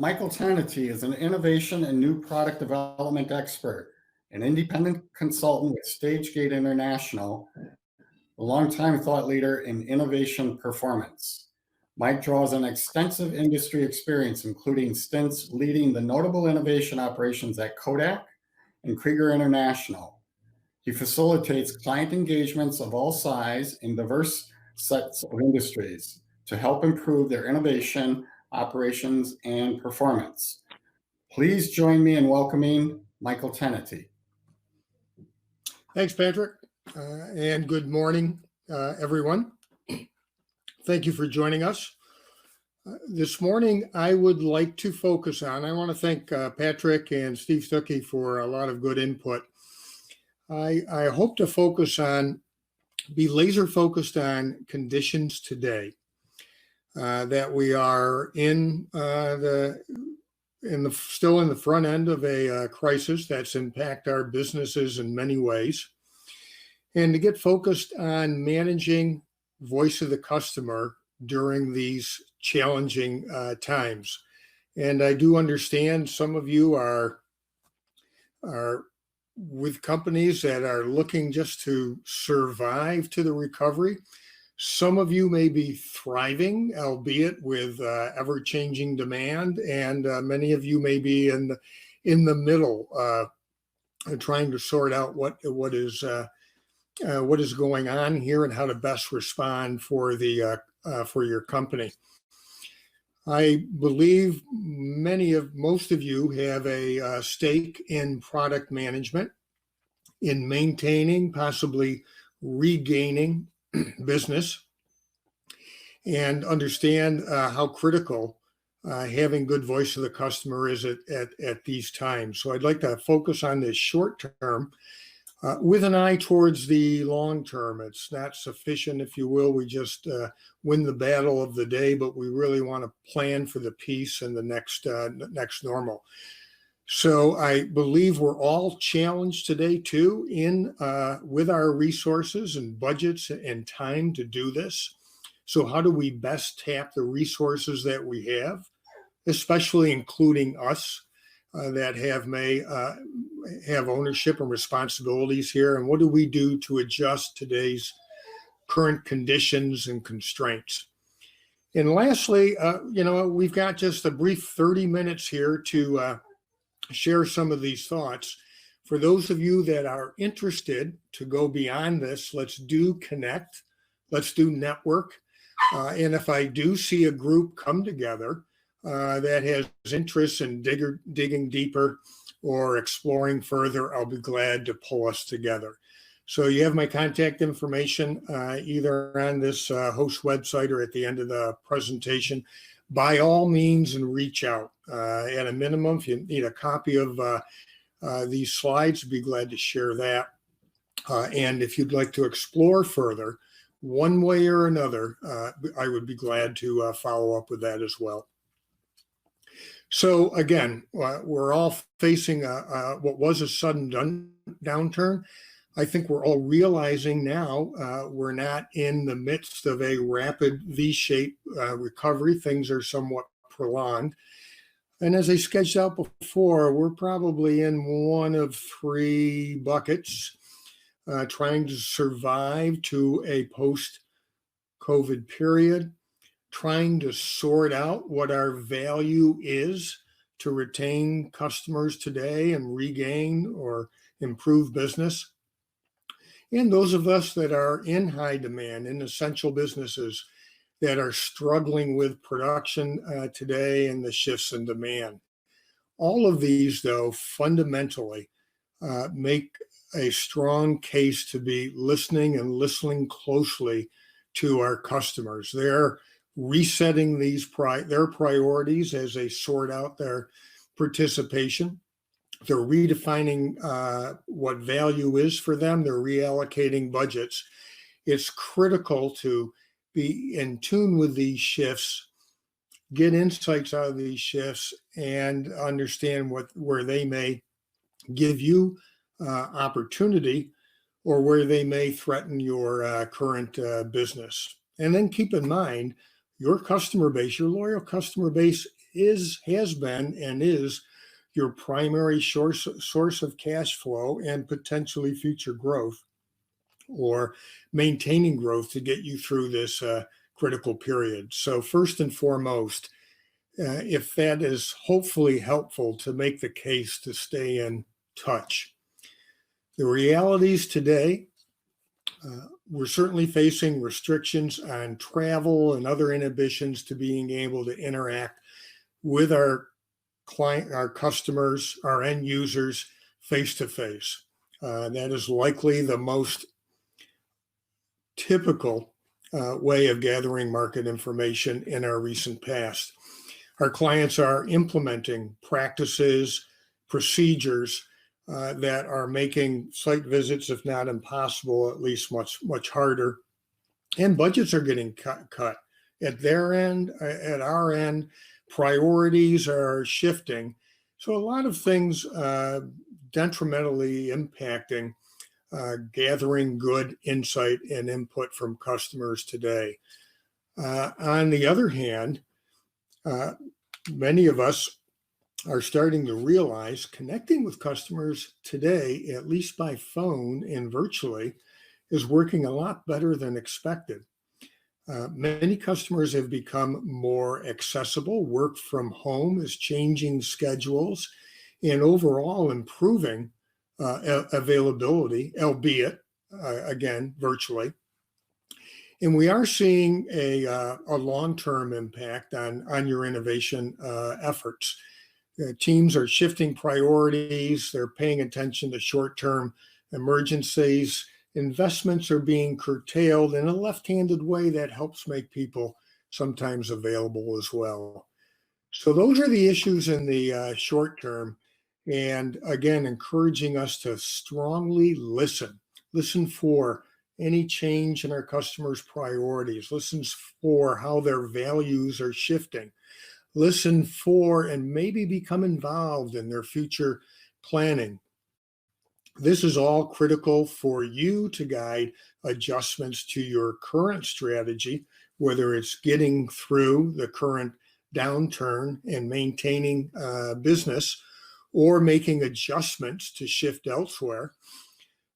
Michael Tennity is an innovation and new product development expert, an independent consultant with StageGate International, a longtime thought leader in innovation performance. Mike draws on extensive industry experience, including stints leading the notable innovation operations at Kodak and Krieger International. He facilitates client engagements of all size in diverse sets of industries to help improve their innovation, operations, and performance. Please join me in welcoming Michael Tennity. Thanks, Patrick, and good morning, everyone. Thank you for joining us. This morning, I would like to focus on, I want to thank Patrick and Steve Stuckey for a lot of good input. I hope to be laser focused on conditions today, that we are still in the front end of a crisis that's impacted our businesses in many ways, and to get focused on managing voice of the customer during these challenging times. And I do understand some of you are with companies that are looking just to survive to the recovery. Some of you may be thriving, albeit with ever-changing demand, and many of you may be in the middle, trying to sort out what is going on here and how to best respond for your company. I believe most of you have a stake in product management, in maintaining, possibly regaining business, and understand how critical having good voice of the customer is at these times. So I'd like to focus on this short term with an eye towards the long term. It's not sufficient, if you will, we just win the battle of the day, but we really want to plan for the peace and the next normal. So I believe we're all challenged today too with our resources and budgets and time to do this. So how do we best tap the resources that we have, especially including us that may have ownership and responsibilities here, and what do we do to adjust today's current conditions and constraints? And lastly, we've got just a brief 30 minutes here to share some of these thoughts. For those of you that are interested to go beyond this, let's do connect, let's do network. And if I do see a group come together that has interest in digging deeper or exploring further, I'll be glad to pull us together. So you have my contact information either on this host website or at the end of the presentation. By all means, and reach out. At a minimum, if you need a copy of these slides, I'd be glad to share that. And if you'd like to explore further, one way or another, I would be glad to follow up with that as well. So again, we're all facing what was a sudden downturn. I think we're all realizing now we're not in the midst of a rapid V-shaped recovery. Things are somewhat prolonged. And as I sketched out before, we're probably in one of three buckets, trying to survive to a post-COVID period, trying to sort out what our value is to retain customers today and regain or improve business. And those of us that are in high demand, in essential businesses that are struggling with production today and the shifts in demand. All of these, though, fundamentally make a strong case to be listening closely to our customers. They're resetting their priorities as they sort out their participation. They're redefining what value is for them. They're reallocating budgets. It's critical to be in tune with these shifts, get insights out of these shifts, and understand where they may give you opportunity or where they may threaten your current business. And then keep in mind, your customer base, your loyal customer base has been and is your primary source of cash flow and potentially future growth, or maintaining growth to get you through this critical period. So first and foremost, if that is hopefully helpful to make the case to stay in touch. The realities today, we're certainly facing restrictions on travel and other inhibitions to being able to interact with our customers, our end users, face to face. That is likely the most typical way of gathering market information in our recent past. Our clients are implementing practices, procedures that are making site visits, if not impossible, at least much harder. And budgets are getting cut at their end, at our end. Priorities are shifting. So a lot of things detrimentally impacting gathering good insight and input from customers today. On the other hand, many of us are starting to realize connecting with customers today, at least by phone and virtually, is working a lot better than expected. Many customers have become more accessible. Work from home is changing schedules and overall improving availability, albeit again virtually. And we are seeing a long-term impact on your innovation efforts. Teams are shifting priorities. They're paying attention to short-term emergencies. Investments are being curtailed in a left-handed way that helps make people sometimes available as well. So those are the issues in the short term. And again, encouraging us to strongly listen for any change in our customers' priorities, listen for how their values are shifting, listen for and maybe become involved in their future planning. This is all critical for you to guide adjustments to your current strategy, whether it's getting through the current downturn and maintaining business, or making adjustments to shift elsewhere.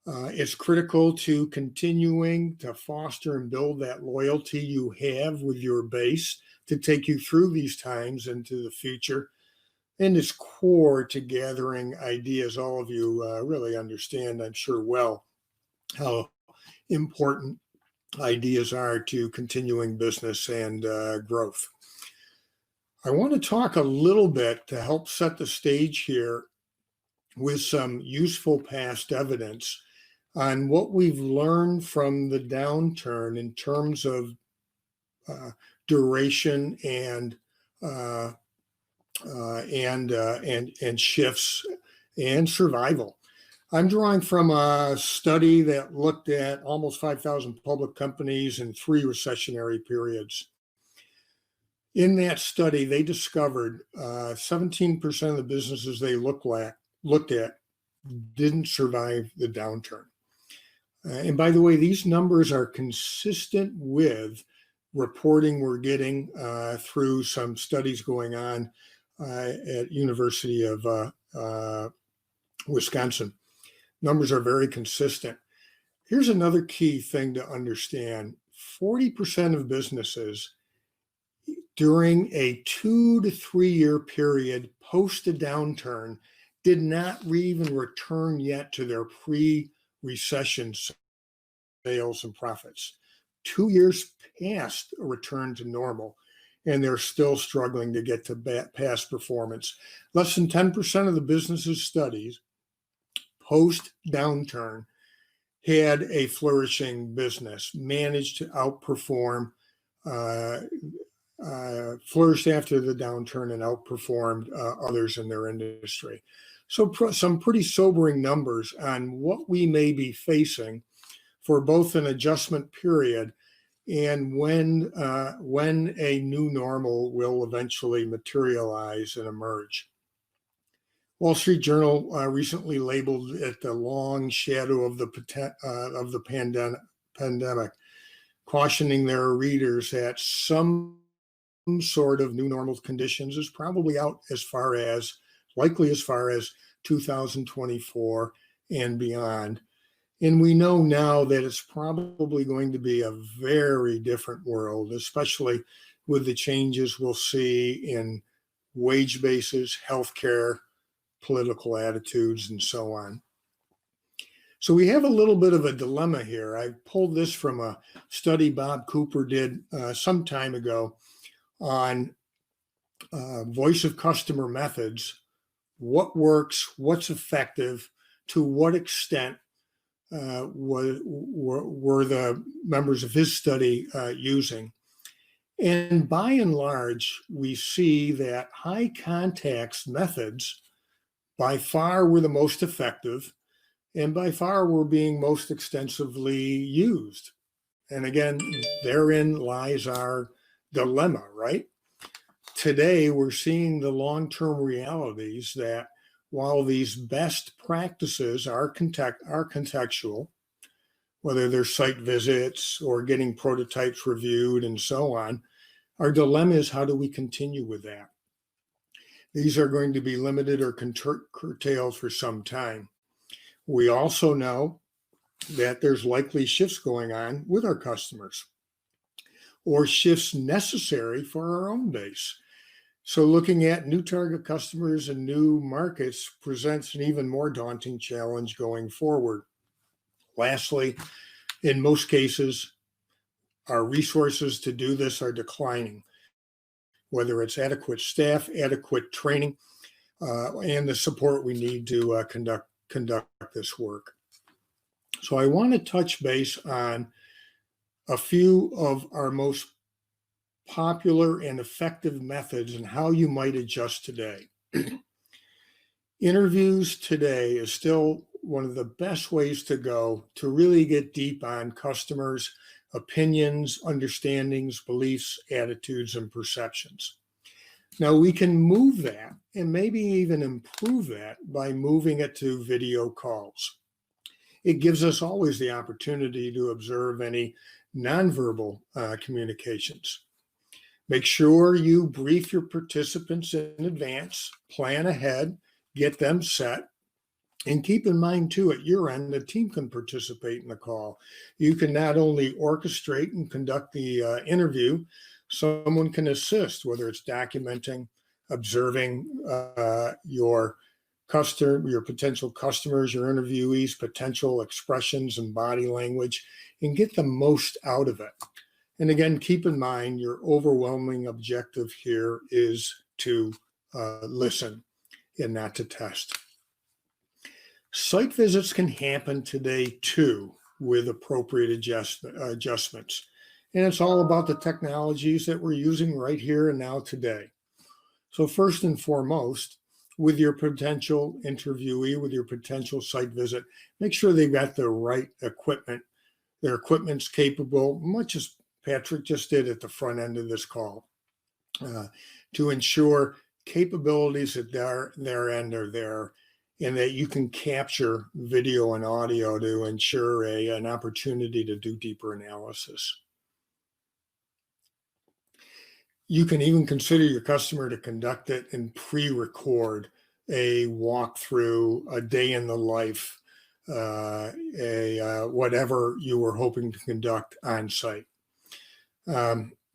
It's critical to continuing to foster and build that loyalty you have with your base to take you through these times into the future. And it's core to gathering ideas. All of you really understand, I'm sure, well, how important ideas are to continuing business and growth. I want to talk a little bit to help set the stage here with some useful past evidence on what we've learned from the downturn in terms of duration and shifts and survival. I'm drawing from a study that looked at almost 5,000 public companies in 3 recessionary periods. In that study, they discovered 17% of the businesses they looked at didn't survive the downturn. And by the way, these numbers are consistent with reporting we're getting through some studies going on at University of Wisconsin. Numbers are very consistent. Here's another key thing to understand. 40% of businesses during a 2 to 3 year period post a downturn did not even return yet to their pre-recession sales and profits. 2 years past a return to normal, and they're still struggling to get to past performance. Less than 10% of the businesses studied post-downturn had a flourishing business, managed to outperform, flourished after the downturn and outperformed others in their industry. So some pretty sobering numbers on what we may be facing for both an adjustment period and when a new normal will eventually materialize and emerge. Wall Street Journal recently labeled it the long shadow of the pandemic, cautioning their readers that some sort of new normal conditions is probably out likely as far as 2024 and beyond. And we know now that it's probably going to be a very different world, especially with the changes we'll see in wage bases, healthcare, political attitudes, and so on. So we have a little bit of a dilemma here. I pulled this from a study Bob Cooper did some time ago on voice of customer methods, what works, what's effective, to what extent were the members of his study using. And by and large, we see that high context methods by far were the most effective and by far were being most extensively used. And again, therein lies our dilemma, right? Today, we're seeing the long-term realities that while these best practices are contextual, whether they're site visits or getting prototypes reviewed and so on, our dilemma is how do we continue with that? These are going to be limited or curtailed for some time. We also know that there's likely shifts going on with our customers or shifts necessary for our own base. So looking at new target customers and new markets presents an even more daunting challenge going forward. Lastly, in most cases, our resources to do this are declining, whether it's adequate staff, adequate training, and the support we need to conduct this work. So I want to touch base on a few of our most popular and effective methods and how you might adjust today. Interviews today is still one of the best ways to go to really get deep on customers' opinions, understandings, beliefs, attitudes, and perceptions. Now we can move that and maybe even improve that by moving it to video calls. It gives us always the opportunity to observe any nonverbal communications. Make sure you brief your participants in advance, plan ahead, get them set, and keep in mind too, at your end, the team can participate in the call. You can not only orchestrate and conduct the interview, someone can assist, whether it's documenting, observing your potential customers, your interviewees, potential expressions and body language, and get the most out of it. And again, keep in mind your overwhelming objective here is to listen and not to test. Site visits can happen today too with appropriate adjustments. And it's all about the technologies that we're using right here and now today. So first and foremost, with your potential interviewee, with your potential site visit, make sure they've got the right equipment. Their equipment's capable, much as Patrick just did at the front end of this call, to ensure capabilities at their end are there and that you can capture video and audio to ensure an opportunity to do deeper analysis. You can even consider your customer to conduct it and pre-record a walkthrough, a day in the life, whatever you were hoping to conduct on site.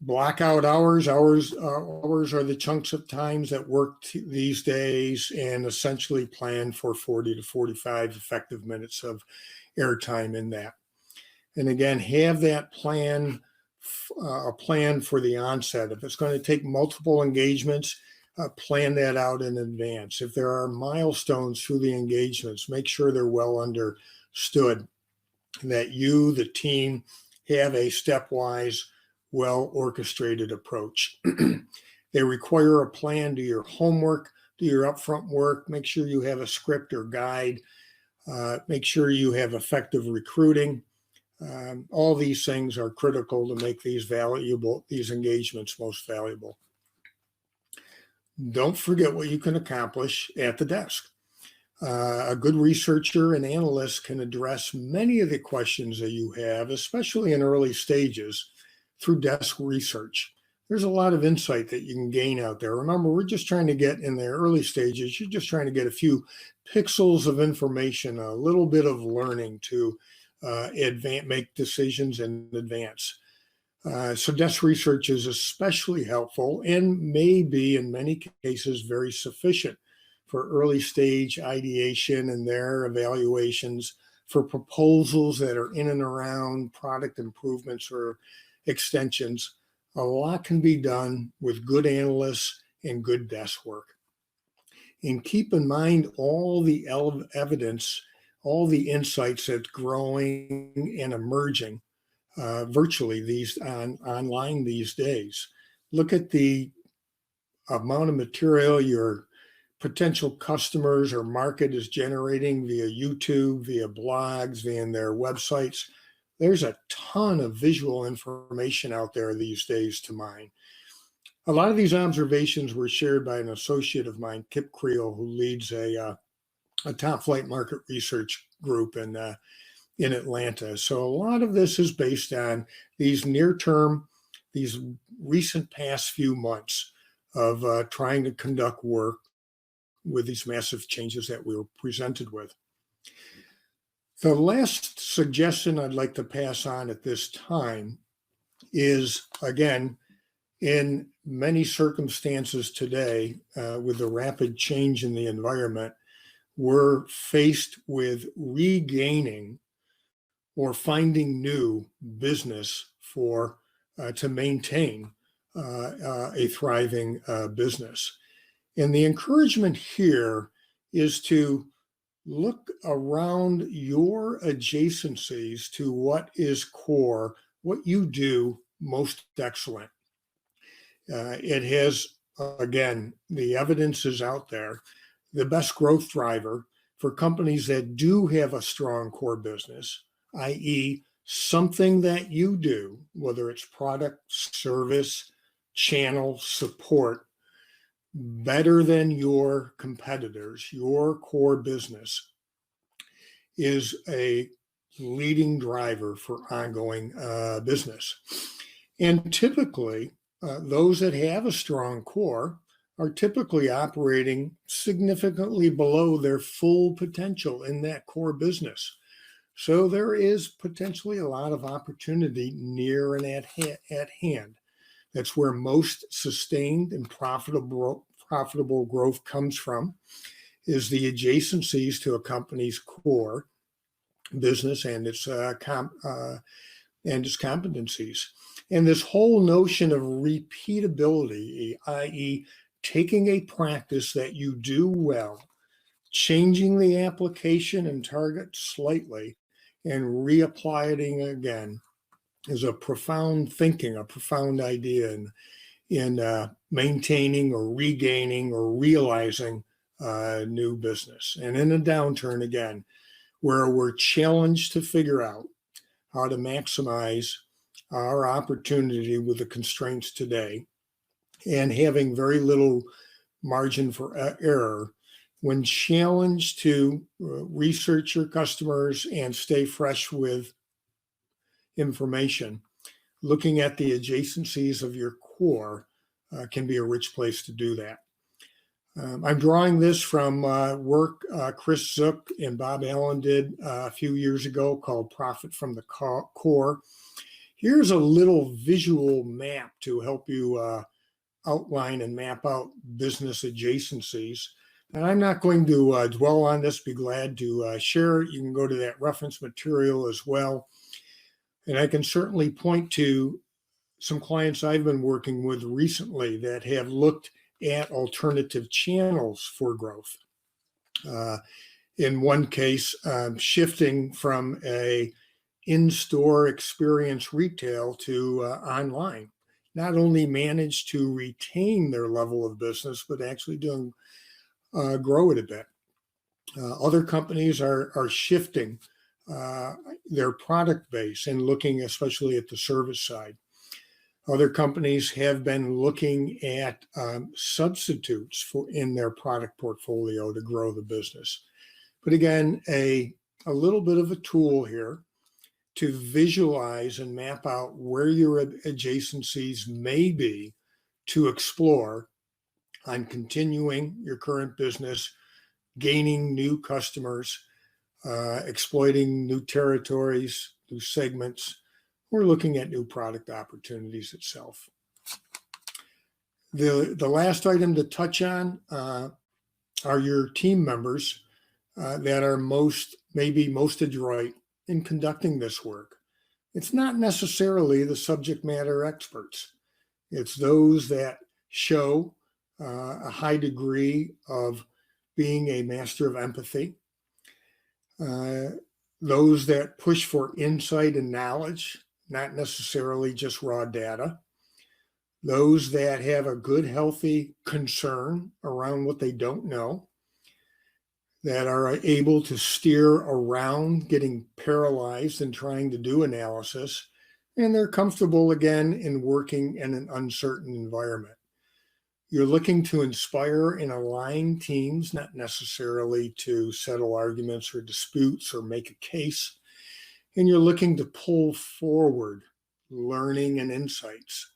Blackout hours are the chunks of times that work these days, and essentially plan for 40 to 45 effective minutes of airtime in that. And again, have that plan, a plan for the onset. If it's going to take multiple engagements, plan that out in advance. If there are milestones through the engagements, make sure they're well understood, that you, the team, have a stepwise, well-orchestrated approach. They require a plan. Do your homework, do your upfront work, make sure you have a script or guide, make sure you have effective recruiting. All these things are critical to make these engagements most valuable. Don't forget what you can accomplish at the desk. A good researcher and analyst can address many of the questions that you have, especially in early stages, through desk research. there's a lot of insight that you can gain out there. Remember, we're just trying to get in the early stages. You're just trying to get a few pixels of information, a little bit of learning to make decisions in advance. So desk research is especially helpful and may be, in many cases, very sufficient for early stage ideation and their evaluations for proposals that are in and around product improvements or extensions. A lot can be done with good analysts and good desk work. And keep in mind all the evidence, all the insights that's growing and emerging virtually online these days. Look at the amount of material your potential customers or market is generating via YouTube, via blogs, via their websites. There's a ton of visual information out there these days to mine. A lot of these observations were shared by an associate of mine, Kip Creel, who leads a top flight market research group in Atlanta. So a lot of this is based on these near-term, these recent past few months of trying to conduct work with these massive changes that we were presented with. The last suggestion I'd like to pass on at this time is, again, in many circumstances today, with the rapid change in the environment, we're faced with regaining or finding new business to maintain a thriving business. And the encouragement here is to look around your adjacencies to what is core, what you do most excellent. It has, again, the evidence is out there, the best growth driver for companies that do have a strong core business, i.e., something that you do, whether it's product, service, channel, support, better than your competitors, your core business is a leading driver for ongoing business. And typically, those that have a strong core are typically operating significantly below their full potential in that core business. So there is potentially a lot of opportunity near and at hand. That's where most sustained and profitable growth comes from, is the adjacencies to a company's core business and its competencies. And this whole notion of repeatability, i.e., taking a practice that you do well, changing the application and target slightly, and reapplying it again, is a profound thinking, a profound idea in maintaining or regaining or realizing new business. And in a downturn, again, where we're challenged to figure out how to maximize our opportunity with the constraints today and having very little margin for error, when challenged to research your customers and stay fresh with information, looking at the adjacencies of your core can be a rich place to do that. I'm drawing this from work Chris Zook and Bob Allen did a few years ago called Profit from the Core. Here's a little visual map to help you outline and map out business adjacencies. And I'm not going to dwell on this, be glad to share it. You can go to that reference material as well. And I can certainly point to some clients I've been working with recently that have looked at alternative channels for growth. In one case, shifting from a in-store experience retail to online, not only managed to retain their level of business, but actually grow it a bit. Other companies are shifting their product base and looking especially at the service side. Other companies have been looking at substitutes in their product portfolio to grow the business. But again, a little bit of a tool here to visualize and map out where your adjacencies may be to explore on continuing your current business, gaining new customers, exploiting new territories, new segments, or looking at new product opportunities itself. The last item to touch on are your team members that are maybe most adroit in conducting this work. It's not necessarily the subject matter experts. It's those that show a high degree of being a master of empathy, those that push for insight and knowledge, not necessarily just raw data, those that have a good, healthy concern around what they don't know, that are able to steer around getting paralyzed and trying to do analysis, and they're comfortable again in working in an uncertain environment. You're looking to inspire and align teams, not necessarily to settle arguments or disputes or make a case. And you're looking to pull forward learning and insights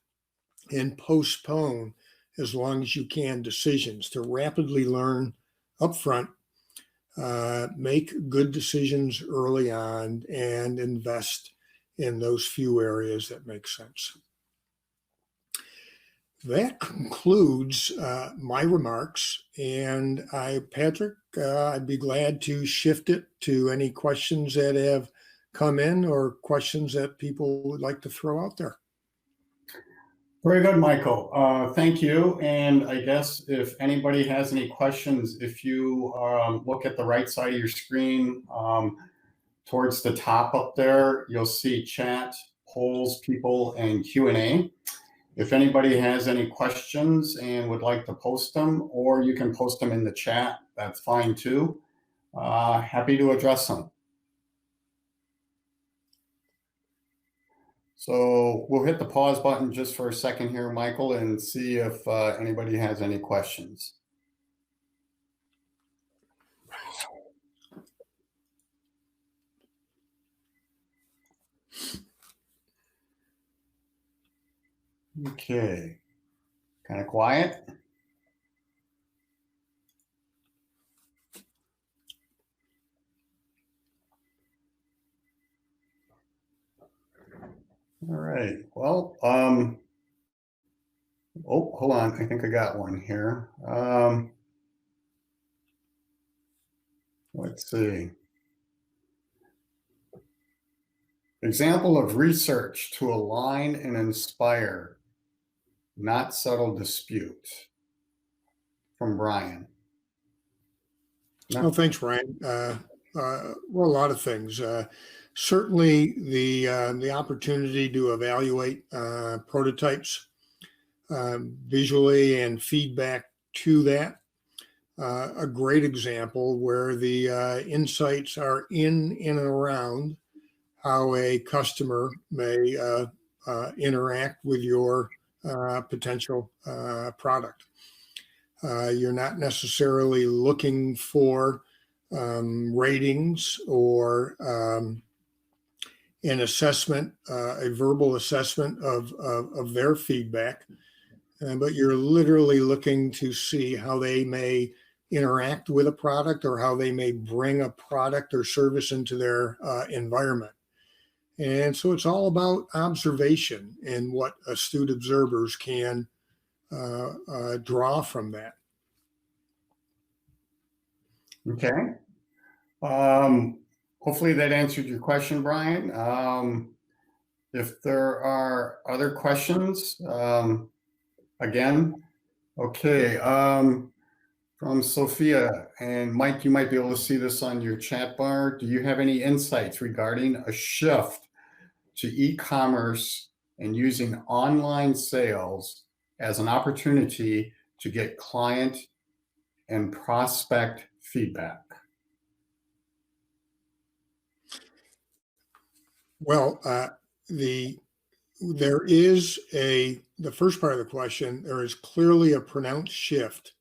and postpone, as long as you can, decisions to rapidly learn upfront, make good decisions early on, and invest in those few areas that make sense. That concludes my remarks, and Patrick, I'd be glad to shift it to any questions that have come in or questions that people would like to throw out there. Very good, Michael. Thank you. And I guess if anybody has any questions, if you look at the right side of your screen, towards the top up there, you'll see chat, polls, people, and Q&A. If anybody has any questions and would like to post them, or you can post them in the chat, that's fine too. Happy to address them. So we'll hit the pause button just for a second here, Michael, and see if anybody has any questions. Okay, kind of quiet. All right, well, oh, hold on, I think I got one here. Let's see. Example of research to align and inspire, not settle dispute, from Brian. Oh, thanks, Ryan. Well, a lot of things. Certainly the opportunity to evaluate prototypes visually and feedback to that. A great example where the insights are in and around how a customer may interact with your potential product. You're not necessarily looking for ratings or an assessment, a verbal assessment of their feedback, but you're literally looking to see how they may interact with a product or how they may bring a product or service into their environment. And so it's all about observation and what astute observers can draw from that. Okay. Hopefully that answered your question, Brian. If there are other questions, again, okay. From Sophia and Mike, you might be able to see this on your chat bar. Do you have any insights regarding a shift to e-commerce and using online sales as an opportunity to get client and prospect feedback? Well, there is the first part of the question, there is clearly a pronounced shift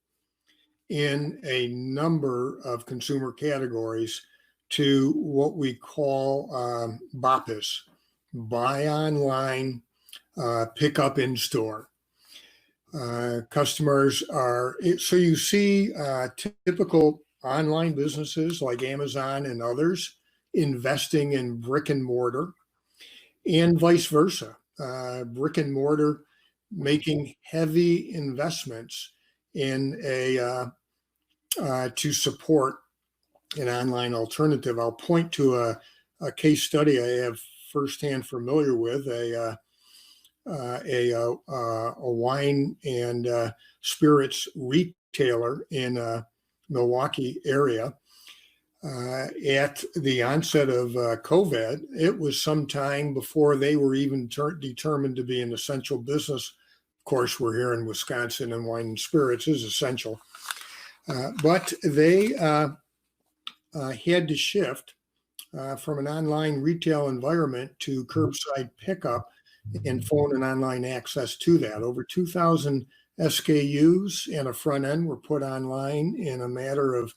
in a number of consumer categories to what we call BOPIS, buy online, pick up in store. Customers are, so you see typical online businesses like Amazon and others investing in brick and mortar, and vice versa. Brick and mortar making heavy investments in to support an online alternative. I'll point to a case study I have firsthand familiar with, a wine and spirits retailer in Milwaukee area. At the onset of COVID, it was some time before they were even determined to be an essential business. Of course, we're here in Wisconsin, and wine and spirits is essential. But they had to shift from an online retail environment to curbside pickup and phone and online access to that. Over 2,000 SKUs and a front end were put online in a matter of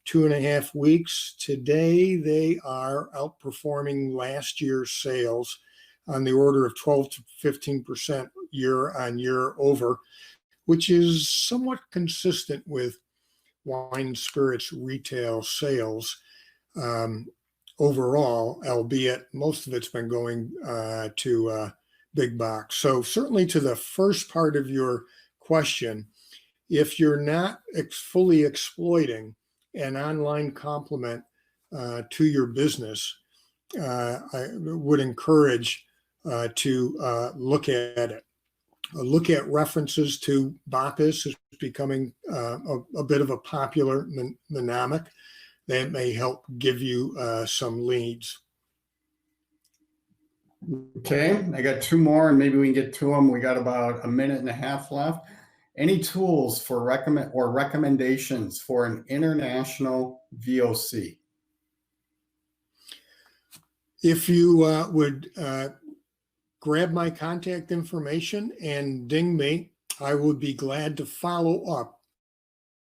2.5 weeks. Today, they are outperforming last year's sales on the order of 12 to 15% year on year over, which is somewhat consistent with wine and spirits retail sales overall, albeit most of it's been going to big box. So certainly to the first part of your question, if you're not fully exploiting an online complement to your business, I would encourage to look at it. Look at references to Bacchus is becoming a bit of a popular mnemonic that may help give you some leads. Okay, I got 2 more, and maybe we can get to them. We got about 1.5 minutes left. Any tools for recommendations for an international VoC? If you would grab my contact information and ding me, I would be glad to follow up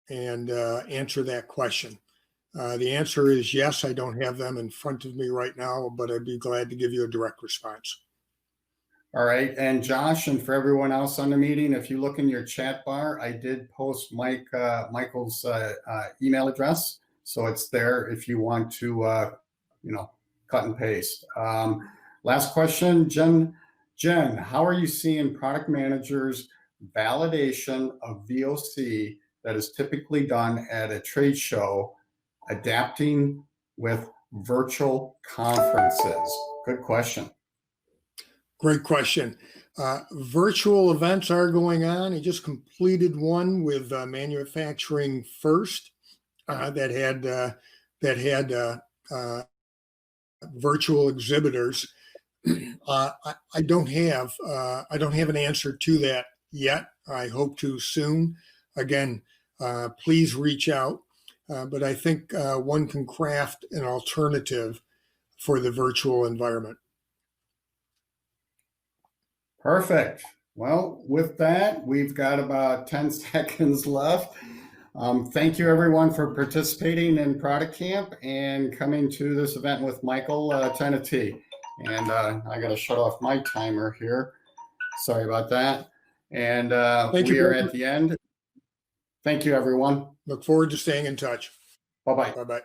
and answer that question. The answer is yes. I don't have them in front of me right now, but I'd be glad to give you a direct response. All right. And Josh, and for everyone else on the meeting, if you look in your chat bar, I did post Michael's email address. So it's there if you want to, cut and paste. Last question, Jen, how are you seeing product managers' validation of VoC that is typically done at a trade show adapting with virtual conferences? Good question. Great question. Virtual events are going on. I just completed one with Manufacturing First that had virtual exhibitors. I don't have an answer to that yet. I hope to soon. Again, please reach out. But I think one can craft an alternative for the virtual environment. Perfect. Well, with that, we've got about 10 seconds left. Thank you, everyone, for participating in Product Camp and coming to this event with Michael Tennity. And I got to shut off my timer here. Sorry about that. And we are at the end. Thank you, everyone. Look forward to staying in touch. Bye-bye. Bye-bye.